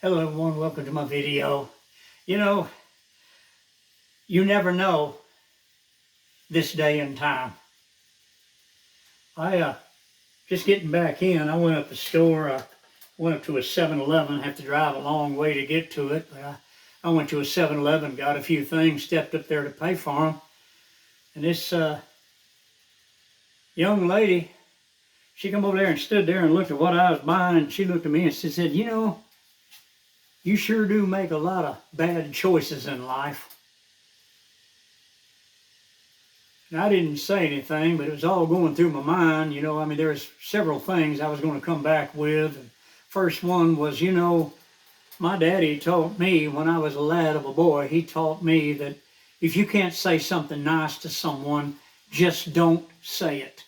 Hello everyone, welcome to my video. You know, you never know this day and time. Just getting back in, I went up the store, I went up to a 7-Eleven, have to drive a long way to get to it, but I went to a 7-Eleven, got a few things, stepped up there to pay for them, and this young lady, she come over there and stood there and looked at what I was buying, and she looked at me and she said, you know, you sure do make a lot of bad choices in life. And I didn't say anything, but it was all going through my mind. You know, I mean, there was several things I was going to come back with. And first one was, you know, my daddy taught me when I was a lad of a boy, he taught me that if you can't say something nice to someone, just don't say it.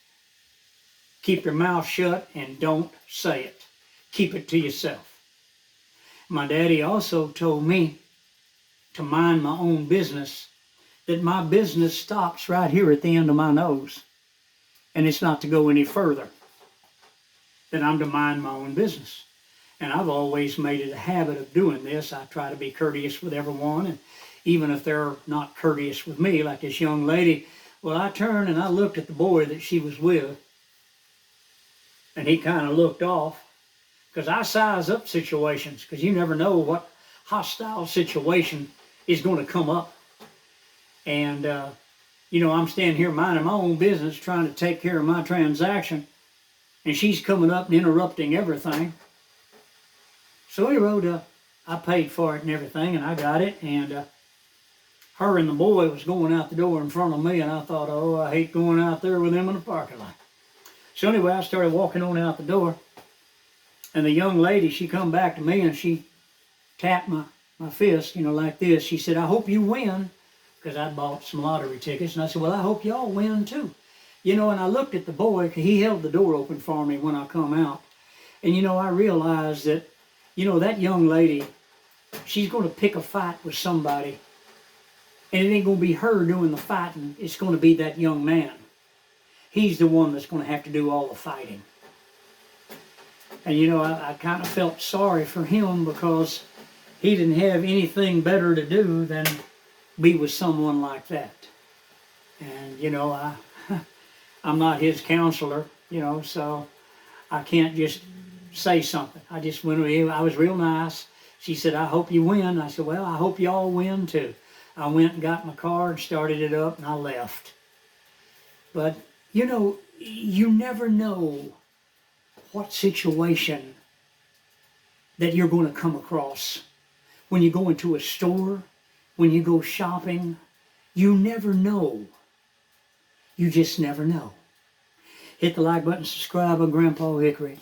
Keep your mouth shut and don't say it. Keep it to yourself. My daddy also told me to mind my own business, that my business stops right here at the end of my nose, and it's not to go any further, that I'm to mind my own business. And I've always made it a habit of doing this. I try to be courteous with everyone, and even if they're not courteous with me, like this young lady, well, I turned and I looked at the boy that she was with, and he kind of looked off, because I size up situations, because you never know what hostile situation is going to come up. And, you know, I'm standing here minding my own business, trying to take care of my transaction, and she's coming up and interrupting everything. So anyway, I paid for it and everything, and I got it, and her and the boy was going out the door in front of me, and I thought, oh, I hate going out there with them in the parking lot. So anyway, I started walking on out the door, and the young lady, she come back to me, and she tapped my fist, you know, like this. She said, I hope you win, because I bought some lottery tickets, and I said, well, I hope y'all win too. You know, and I looked at the boy, he held the door open for me when I come out, and you know, I realized that, you know, that young lady, she's going to pick a fight with somebody, and it ain't going to be her doing the fighting, it's going to be that young man. He's the one that's going to have to do all the fighting. And you know, I kind of felt sorry for him, because he didn't have anything better to do than be with someone like that. And you know, I'm not his counselor, you know, so I can't just say something. I just went away. I was real nice. She said, I hope you win. I said, well, I hope y'all win too. I went and got my car and started it up, and I left. But you know, you never know what situation that you're going to come across. When you go into a store, when you go shopping, you never know. You just never know. Hit the like button, subscribe. I'm Grandpa Hickory.